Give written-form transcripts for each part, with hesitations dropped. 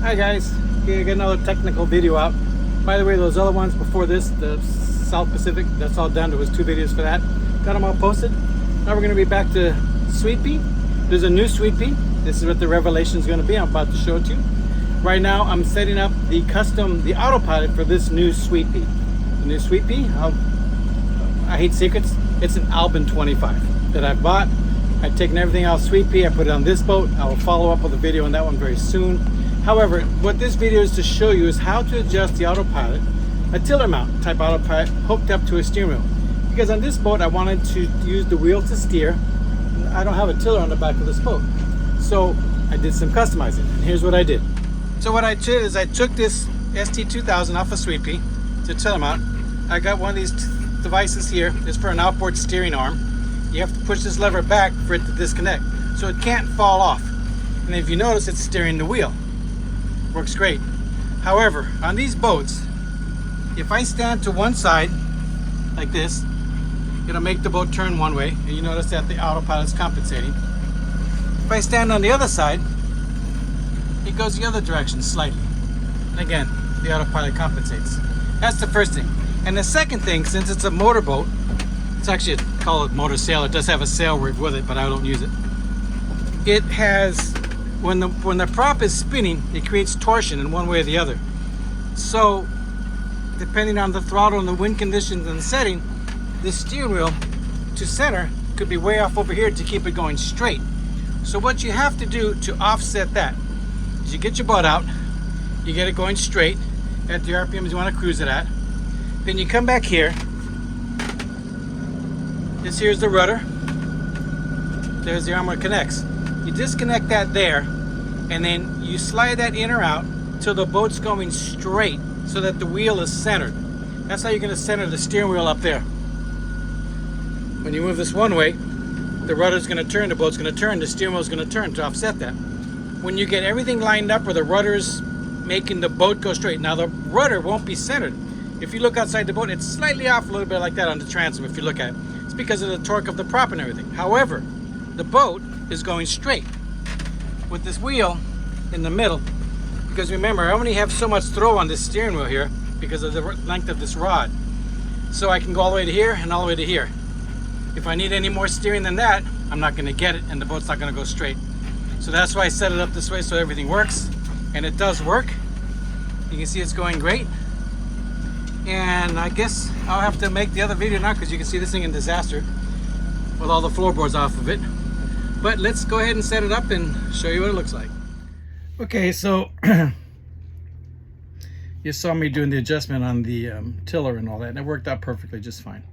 Hi guys, okay, get another technical video out. By the way, those other ones before this, the South Pacific, that's all done. There was 2 videos for that. Got them all posted. Now we're going to be back to Sweet Pea. There's a new Sweet Pea. This is what the revelation is going to be. I'm about to show it to you. Right now, I'm setting up the autopilot for this new Sweet Pea. The new Sweet Pea, I hate secrets. It's an Albin 25 that I bought. I've taken everything out of Sweet Pea. I put it on this boat. I will follow up with a video on that one very soon. However, what this video is to show you is how to adjust the autopilot, a tiller mount type autopilot hooked up to a steering wheel. Because on this boat, I wanted to use the wheel to steer. I don't have a tiller on the back of this boat. So I did some customizing, and here's what I did. So what I did is I took this ST2000 off of Sweet Pea to tiller mount. I got one of these devices here. It's for an outboard steering arm. You have to push this lever back for it to disconnect, so it can't fall off. And if you notice, it's steering the wheel. Works great. However, on these boats, if I stand to one side like this, it'll make the boat turn one way, and you notice that the autopilot's compensating. If I stand on the other side, it goes the other direction slightly. And again, the autopilot compensates. That's the first thing. And the second thing, since it's a motorboat, it's actually called motor sail. It does have a sail word with it, but I don't use it. It has, when the prop is spinning, it creates torsion in one way or the other. So, depending on the throttle and the wind conditions and the setting, the steering wheel to center could be way off over here to keep it going straight. So what you have to do to offset that is you get your boat out, you get it going straight at the RPMs you want to cruise it at. Then you come back here. This here's the rudder. There's the arm where it connects. You disconnect that there, and then you slide that in or out till the boat's going straight so that the wheel is centered. That's how you're going to center the steering wheel up there. When you move this one way, the rudder's going to turn, the boat's going to turn, the steering wheel's going to turn to offset that. When you get everything lined up where the rudder's making the boat go straight, now the rudder won't be centered. If you look outside the boat, it's slightly off a little bit like that on the transom if you look at it. It's because of the torque of the prop and everything. However, the boat is going straight with this wheel in the middle, because remember, I only have so much throw on this steering wheel here because of the length of this rod. So I can go all the way to here and all the way to here. If I need any more steering than that, I'm not going to get it, and the boat's not going to go straight. So that's why I set it up this way so everything works, and it does work. You can see it's going great. And I guess I'll have to make the other video now because you can see this thing in disaster with all the floorboards off of it. But let's go ahead and set it up and show you what it looks like. Okay, so you saw me doing the adjustment on the tiller and all that, and it worked out perfectly just fine.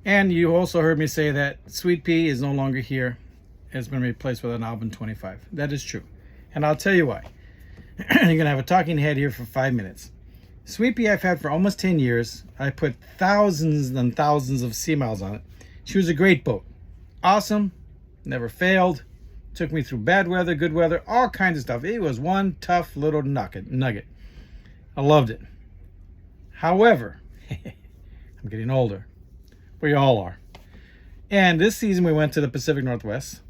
And you also heard me say that Sweet Pea is no longer here. It's been replaced with an Albin 25. That is true. And I'll tell you why. You're going to have a talking head here for 5 minutes. Sweet Pea I've had for almost 10 years. I put thousands and thousands of sea miles on it. She was a great boat. Awesome. Never failed. Took me through bad weather, good weather, all kinds of stuff. It was one tough little nugget. I loved it. However, I'm getting older. We all are. And this season we went to the Pacific Northwest.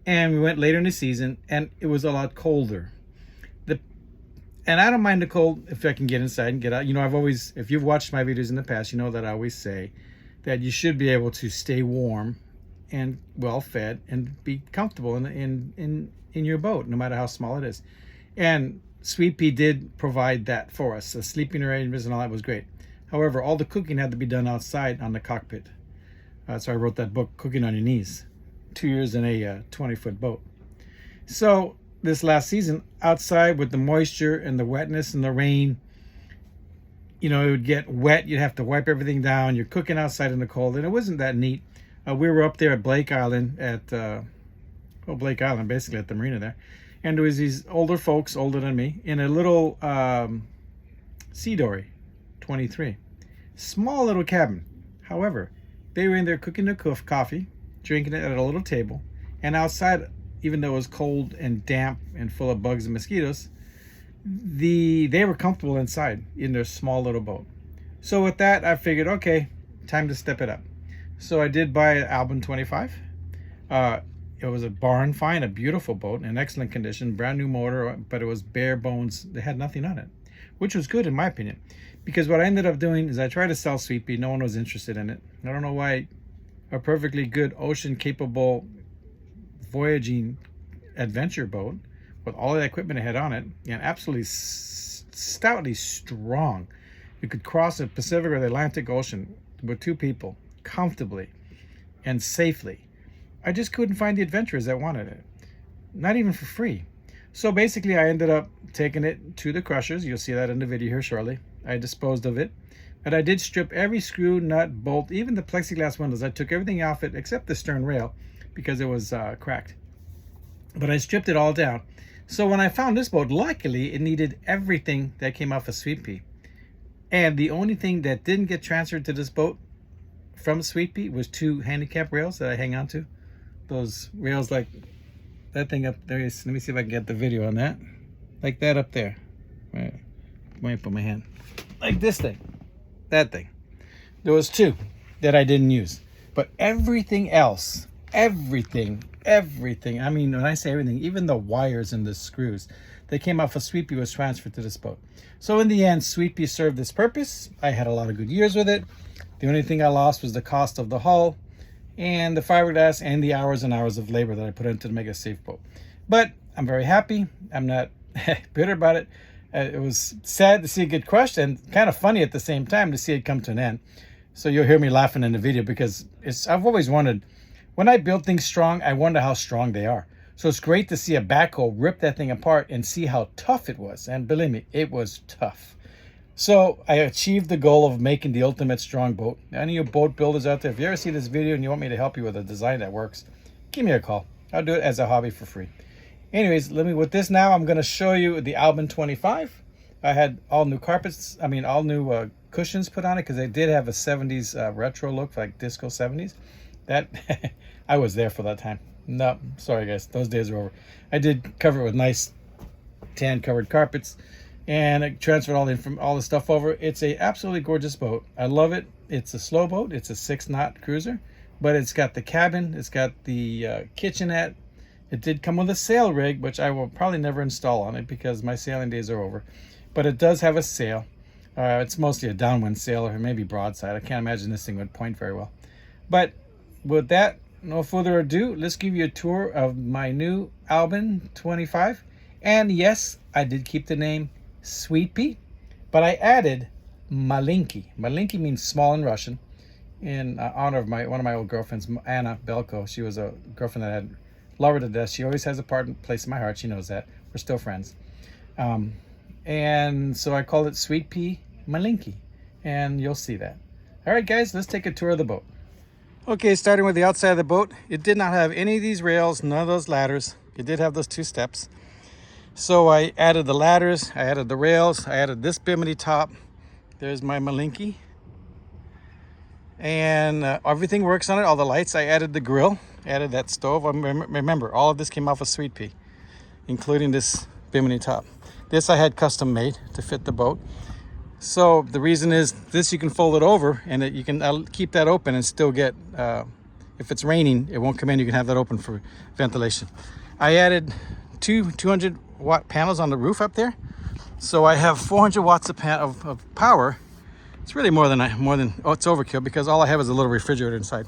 And we went later in the season, and it was a lot colder. And I don't mind the cold if I can get inside and get out. You know, I've always, if you've watched my videos in the past, you know that I always say that you should be able to stay warm and well fed and be comfortable in your boat, no matter how small it is. And Sweet Pea did provide that for us. The sleeping arrangements and all that was great. However, all the cooking had to be done outside on the cockpit. So I wrote that book, Cooking on Your Knees, 2 years in a 20-foot boat. So this last season, outside with the moisture and the wetness and the rain, you know, it would get wet. You'd have to wipe everything down. You're cooking outside in the cold, and it wasn't that neat. We were up there at Blake Island Blake Island, basically at the marina there. And there was these older folks, older than me, in a little Sea Dory 23. Small little cabin. However, they were in there cooking their coffee, drinking it at a little table, and outside, even though it was cold and damp and full of bugs and mosquitoes, they were comfortable inside in their small little boat. So with that, I figured, okay, time to step it up. So I did buy an Albin 25. It was a barn find, a beautiful boat in excellent condition, brand new motor, but it was bare bones. They had nothing on it, which was good in my opinion, because what I ended up doing is I tried to sell Sweet Pea. No one was interested in it. I don't know why a perfectly good ocean capable voyaging adventure boat with all the equipment it had on it and absolutely stoutly strong, you could cross the Pacific or the Atlantic Ocean with 2 people comfortably and safely. I just couldn't find the adventurers that wanted it, not even for free. So basically I ended up taking it to the crushers. You'll see that in the video here shortly. I disposed of it, but I did strip every screw, nut, bolt, even the plexiglass windows. I took everything off it except the stern rail because it was cracked, but I stripped it all down. So when I found this boat, luckily it needed everything that came off of Sweet Pea, and the only thing that didn't get transferred to this boat from Sweet Pea was 2 handicap rails that I hang on to. Those rails like that thing up there. Let me see if I can get the video on that. Like that up there. Right. Let me put my hand. Like this thing. That thing. There was 2 that I didn't use. But everything else, everything, I mean, when I say everything, even the wires and the screws that came off of Sweet Pea was transferred to this boat. So in the end, Sweet Pea served its purpose. I had a lot of good years with it. The only thing I lost was the cost of the hull and the fiberglass and the hours and hours of labor that I put into to make a safe boat. But I'm very happy. I'm not bitter about it. It was sad to see it get crushed and kind of funny at the same time to see it come to an end. So you'll hear me laughing in the video because I've always wondered, when I build things strong, I wonder how strong they are. So it's great to see a backhoe rip that thing apart and see how tough it was. And believe me, it was tough. So I achieved the goal of making the ultimate strong boat. Any of you boat builders out there, if you ever see this video and you want me to help you with a design that works, give me a call. I'll do it as a hobby for free. Anyways, with this now, I'm going to show you the Albin 25. I had all new carpets, all new cushions put on it because they did have a 70s retro look, like disco 70s. That, I was there for that time. No, sorry guys, those days are over. I did cover it with nice tan covered carpets. And I transferred all the stuff over. It's a absolutely gorgeous boat. I love it. It's a slow boat. It's a 6-knot cruiser, but it's got the cabin. It's got the kitchenette. It did come with a sail rig, which I will probably never install on it because my sailing days are over. But it does have a sail. It's mostly a downwind sail or maybe broadside. I can't imagine this thing would point very well. But with that, no further ado, let's give you a tour of my new Albin 25. And yes, I did keep the name Sweet Pea, but I added Malinki. Malinki means small in Russian, in honor of one of my old girlfriends, Anna Belko. She was a girlfriend that I had loved her to death. She always has a place in my heart. She knows that. We're still friends. And so I called it Sweet Pea Malinki, and you'll see that. All right, guys, let's take a tour of the boat. Okay, starting with the outside of the boat, it did not have any of these rails, none of those ladders. It did have those 2 steps. So I added the ladders, I added the rails, I added this bimini top. There's my Malinki. And everything works on it, all the lights. I added the grill, added that stove. Remember, all of this came off of Sweet Pea, including this bimini top. This I had custom made to fit the boat. So the reason is this, you can fold it over and you can keep that open and still get, if it's raining, it won't come in. You can have that open for ventilation. I added 2 200-watt panels on the roof up there. So I have 400 watts of power. It's really more than it's overkill because all I have is a little refrigerator inside.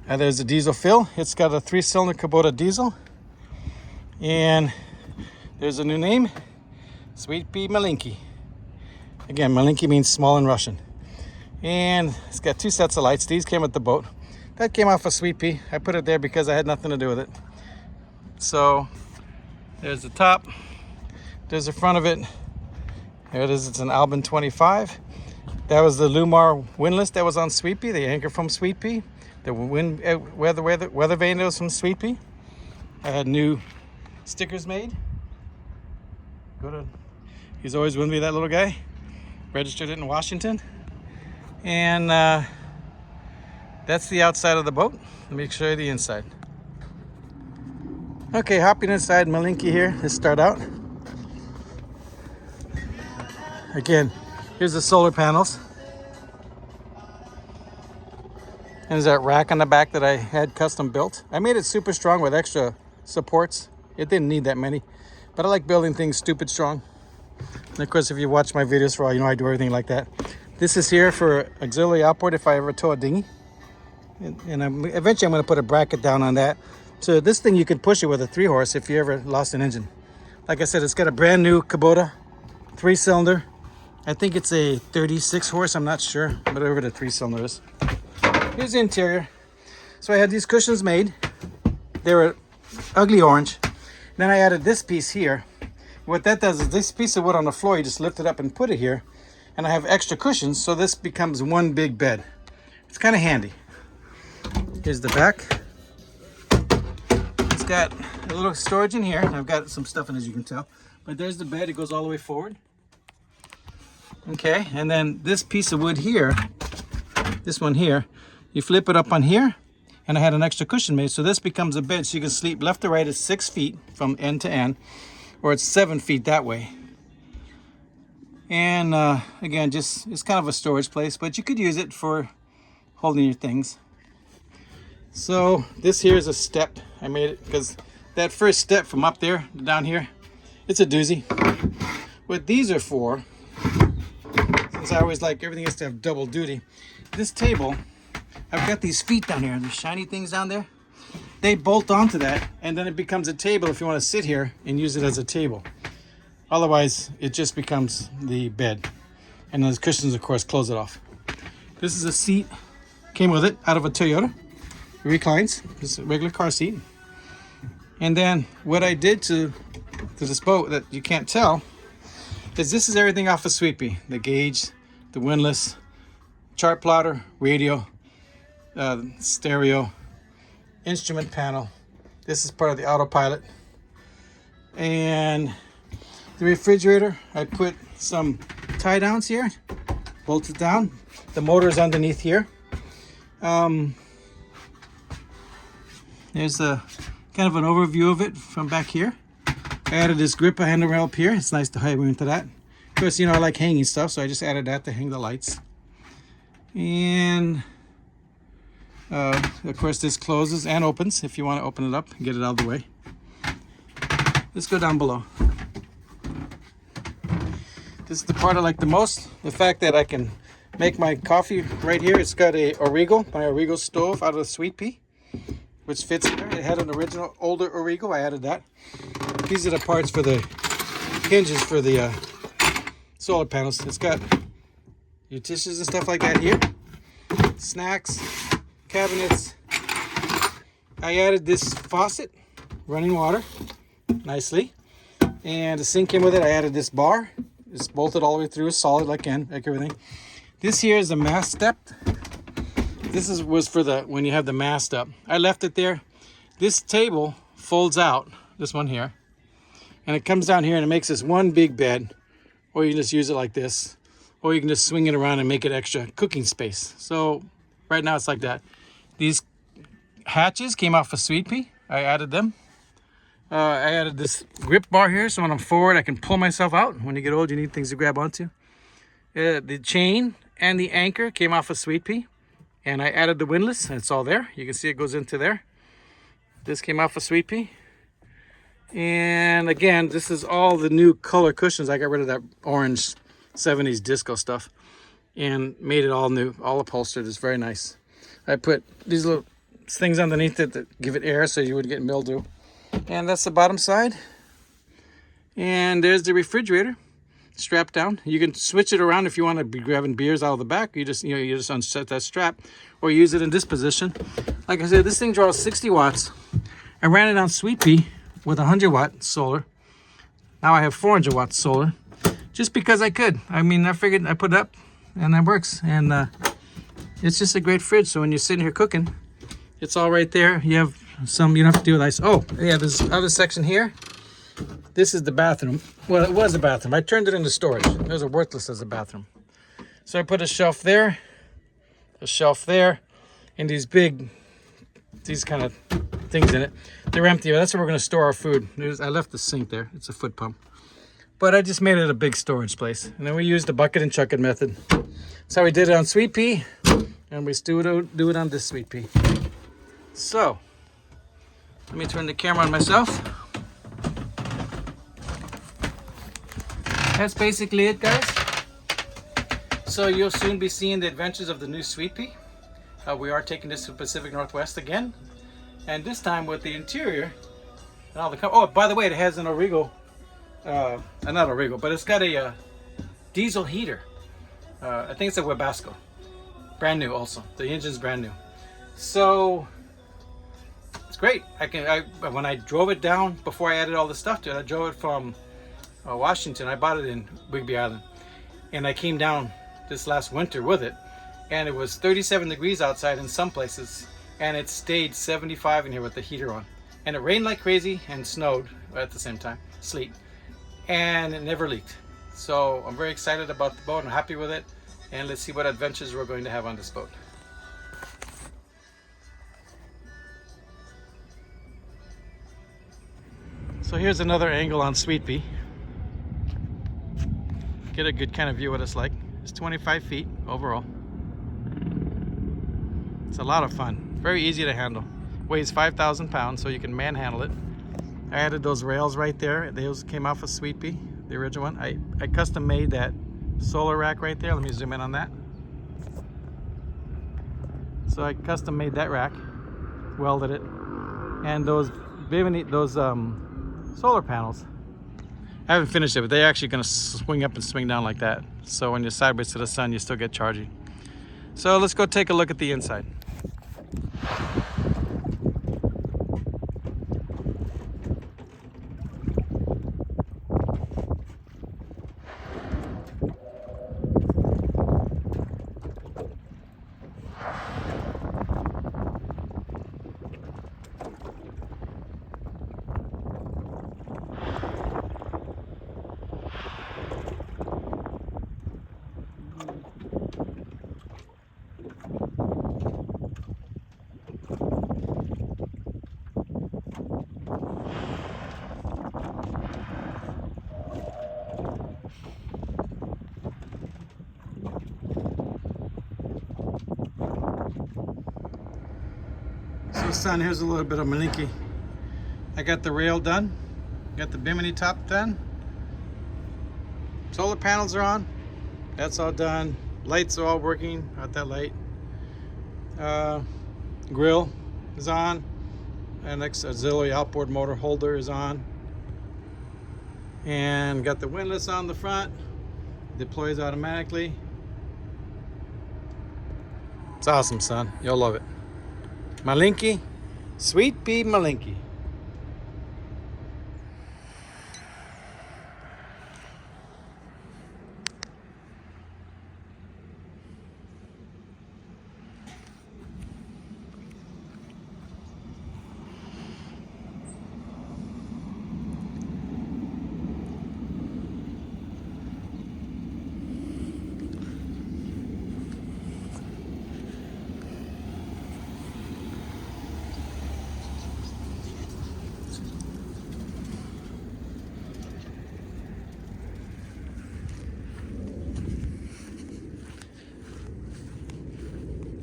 And there's a diesel fill. It's got a 3-cylinder Kubota diesel. And there's a new name, Sweet Pea Malinki. Again, Malinki means small in Russian. And it's got 2 sets of lights. These came with the boat. That came off of Sweet Pea. I put it there because I had nothing to do with it. So there's the top. There's the front of it. There it is. It's an Albin 25. That was the Lumar windlass that was on Sweet Pea. The anchor from Sweet Pea. The weather vane was from Sweet Pea. I had new stickers made. He's always with me, that little guy. Registered it in Washington. And that's the outside of the boat. Let me show you the inside. Okay, hopping inside Malinki here. Let's start out. Again, here's the solar panels. And there's that rack on the back that I had custom built. I made it super strong with extra supports. It didn't need that many, but I like building things stupid strong. And of course, if you watch my videos for all, you know I do everything like that. This is here for auxiliary outboard if I ever tow a dinghy. And eventually I'm going to put a bracket down on that. So this thing, you can push it with a 3-horse if you ever lost an engine. Like I said, it's got a brand new Kubota 3-cylinder. I think it's a 36 horse, I'm not sure, whatever the 3-cylinder is. Here's the interior. So I had these cushions made. They were ugly orange. Then I added this piece here. What that does is this piece of wood on the floor, you just lift it up and put it here. And I have extra cushions, so this becomes one big bed. It's kind of handy. Here's the back. It's got a little storage in here. I've got some stuff in, as you can tell. But there's the bed. It goes all the way forward. Okay, and then this piece of wood here, this one here, you flip it up on here, and I had an extra cushion made, so this becomes a bed, so you can sleep left to right. It's 6 feet from end to end, or it's 7 feet that way. And again, just it's kind of a storage place, but you could use it for holding your things. So this here is a step. I made it because that first step from up there to down here, it's a doozy. What these are for, since I always like everything has to have double duty, this table, I've got these feet down here, these shiny things down there. They bolt onto that, and then it becomes a table if you want to sit here and use it as a table. Otherwise, it just becomes the bed. And those cushions, of course, close it off. This is a seat, came with it, out of a Toyota. It reclines, it's a regular car seat. And then what I did to this boat that you can't tell is this is everything off of Sweetpea. The gauge, the windlass, chart plotter, radio, stereo, instrument panel. This is part of the autopilot. And the refrigerator, I put some tie downs here, bolted down. The motor is underneath here. There's a kind of an overview of it from back here. I added this grip handrail up here. It's nice to hide into that. Of course, you know I like hanging stuff, so I just added that to hang the lights. And of course, this closes and opens if you want to open it up and get it out of the way. Let's go down below. This is the part I like the most. The fact that I can make my coffee right here. It's got a Origo, my Origo stove out of the Sweetpea, which fits here. It had an original older Origo. I added that. These are the parts for the hinges for the solar panels. It's got your tissues and stuff like that here. Snacks, cabinets. I added this faucet, running water, nicely. And the sink came with it. I added this bar. It's bolted all the way through, solid like everything. This here is a mast step. This was for the when you have the mast up. I left it there. This table folds out, this one here, and it comes down here and it makes this one big bed, or you can just use it like this, or you can just swing it around and make it extra cooking space. So right now it's like that. These hatches came off of Sweetpea. I added them. I added this grip bar here, so when I'm forward, I can pull myself out. When you get old, you need things to grab onto. The chain and the anchor came off of Sweetpea, and I added the windlass, and it's all there. You can see it goes into there. This came off of Sweetpea. And again, this is all the new color cushions. I got rid of that orange 70s disco stuff and made it all new, all upholstered. It's very nice. I put these little things underneath it that give it air so you wouldn't get mildew. And that's the bottom side. And there's the refrigerator strapped down. You can switch it around if you want to be grabbing beers out of the back. You just unset that strap or use it in this position. Like I said, this thing draws 60 watts. I ran it on Sweetpea with 100 watt solar. Now I have 400 watt solar just because I could. I mean, I figured I put it up and that works. And it's just a great fridge. So when you're sitting here cooking, it's all right there. You have some, you don't have to deal with ice. Oh, yeah, there's another section here. This is the bathroom. Well, it was a bathroom. I turned it into storage. It was worthless as a bathroom. So I put a shelf there, and these kind of things in it. They're empty. That's where we're going to store our food. I left the sink there. It's a foot pump. But I just made it a big storage place. And then we used the bucket and chuck it method. That's how we did it on Sweetpea. And we still do it on this sweet pea. So, let me turn the camera on myself. That's basically it, guys. So you'll soon be seeing the adventures of the new sweet pea. We are taking this to Pacific Northwest again. And this time with the interior. And all the oh, by the way, it has an Origo. Not Origo, but it's got a diesel heater. I think it's a Webasto. Brand new also. The engine's brand new. So it's great. When I drove it down before I added all the stuff to it, I drove it from Washington. I bought it in Whidbey Island, and I came down this last winter with it, and it was 37 degrees outside in some places, and it stayed 75 in here with the heater on. And it rained like crazy and snowed at the same time, sleet, and it never leaked. So I'm very excited about the boat. I'm happy with it. And let's see what adventures we're going to have on this boat. So here's another angle on Sweet Pea. Get a good kind of view what it's like. It's 25 feet overall. It's a lot of fun. Very easy to handle. Weighs 5,000 pounds, so you can manhandle it. I added those rails right there. Those came off of Sweet Pea, the original one. I custom made that solar rack right there. Let me zoom in on that. So I custom made that rack, welded it, and those solar panels. I haven't finished it, but they're actually going to swing up and swing down like that. So when you're sideways to the sun, you still get charging. So let's go take a look at the inside. So son, here's a little bit of Malinky. I got the rail done, got the bimini top done, solar panels are on, that's all done, lights are all working, not that light, grill is on, and next auxiliary outboard motor holder is on, and got the windlass on the front, deploys automatically. It's awesome, son, you'll love it. Malinky, Sweet Pea Malinky.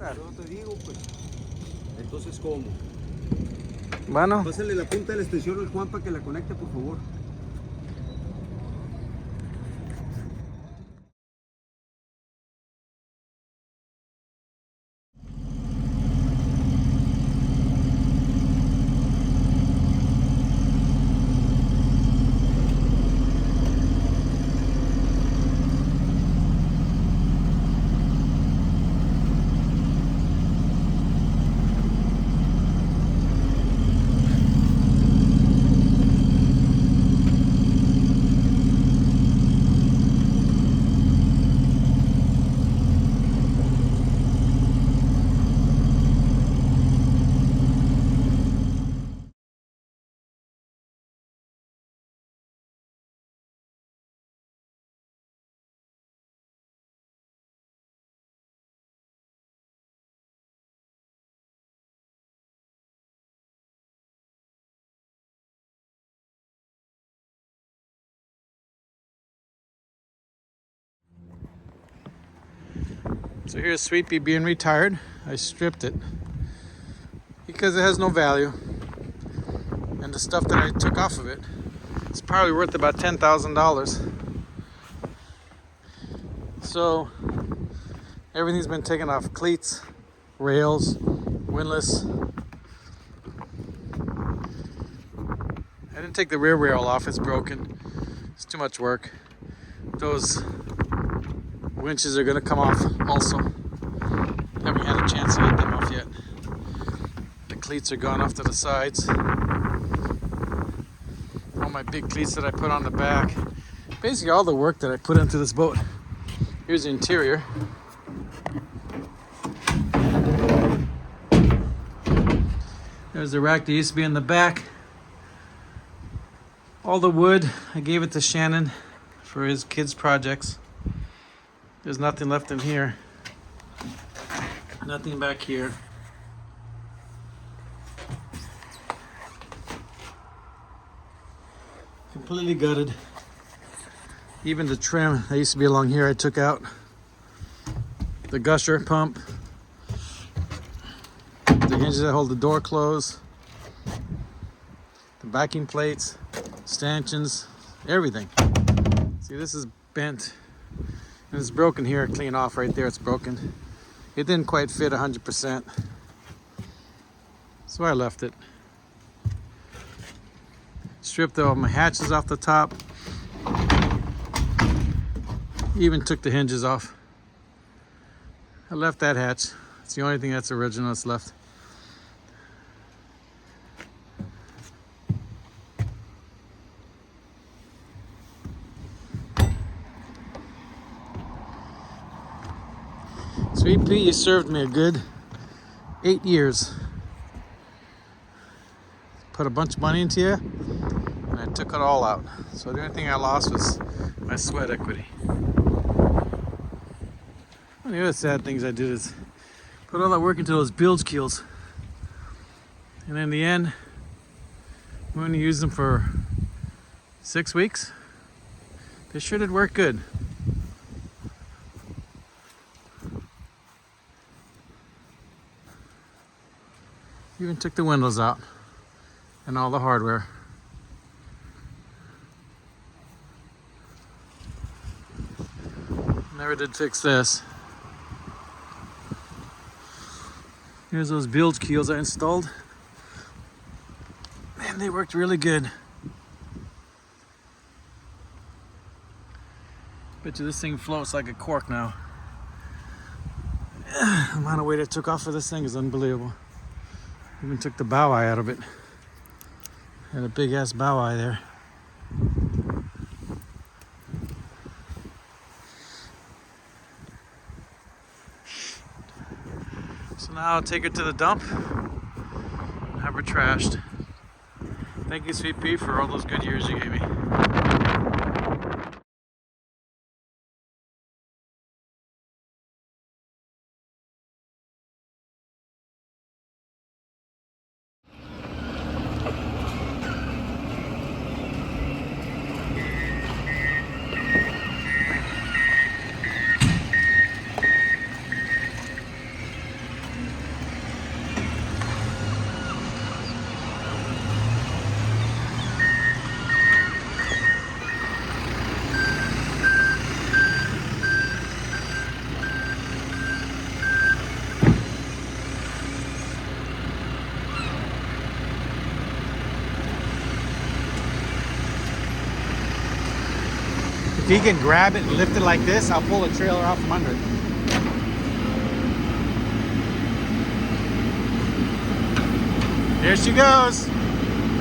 No te digo, pues. Entonces, ¿cómo? Bueno. Pásale la punta de la extensión al Juan para que la conecte, por favor. So here's Sweet Pea being retired. I stripped it because it has no value. And the stuff that I took off of it is probably worth about $10,000. So everything's been taken off: cleats, rails, windlass. I didn't take the rear rail off, it's broken. It's too much work. Those winches are gonna come off also. Haven't had a chance to get them off yet. The cleats are gone off to the sides. All my big cleats that I put on the back. Basically all the work that I put into this boat. Here's the interior. There's the rack that used to be in the back. All the wood, I gave it to Shannon for his kids' projects. There's nothing left in here. Nothing back here. Completely gutted. Even the trim that used to be along here I took out. The gusher pump. The hinges that hold the door closed. The backing plates. Stanchions. Everything. See, this is bent. And it's broken here. Clean off right there. It's broken. It didn't quite fit 100%. So I left it. Stripped all my hatches off the top. Even took the hinges off. I left that hatch. It's the only thing that's original that's left. Sweet Pea, you served me a good 8 years. Put a bunch of money into you, and I took it all out. So the only thing I lost was my sweat equity. One of the other sad things I did is put all that work into those bilge keels. And in the end, we only used them for 6 weeks. They sure did work good. Even took the windows out and all the hardware. Never did fix this. Here's those bilge keels I installed. Man, they worked really good. Bet you this thing floats like a cork now. The amount of weight I took off of this thing is unbelievable. Even took the bow eye out of it. Had a big ass bow eye there. So now I'll take her to the dump and have her trashed. Thank you, Sweet Pea, for all those good years you gave me. If he can grab it and lift it like this, I'll pull the trailer out from under it. There she goes.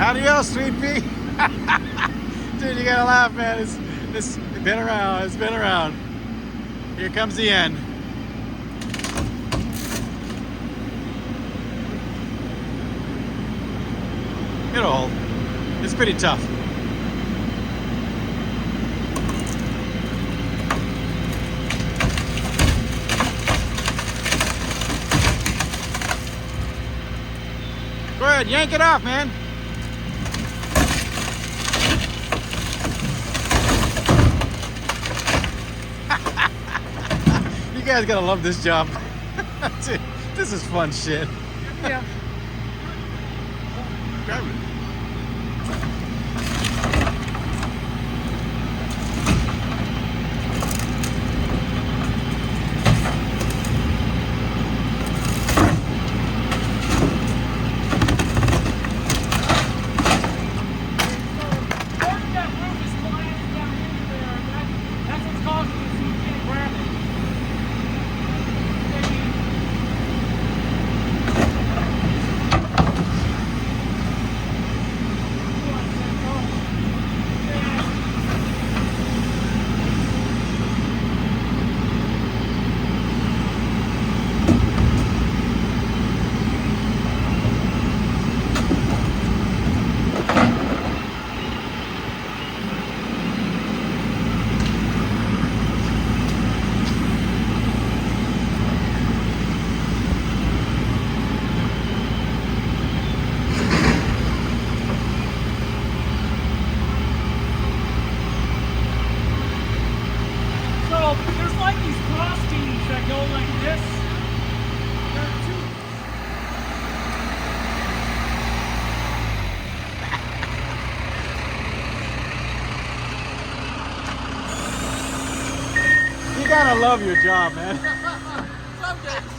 Adios, Sweet Pea. Dude, you gotta laugh, man. It's been around. It's been around. Here comes the end. It'll hold. It's pretty tough. Go ahead, yank it off, man. You You guys gotta love this job. This is fun shit. Yeah. Grab it. There's like these cross beams that go like this. There are two. You gotta love your job, man. Some days.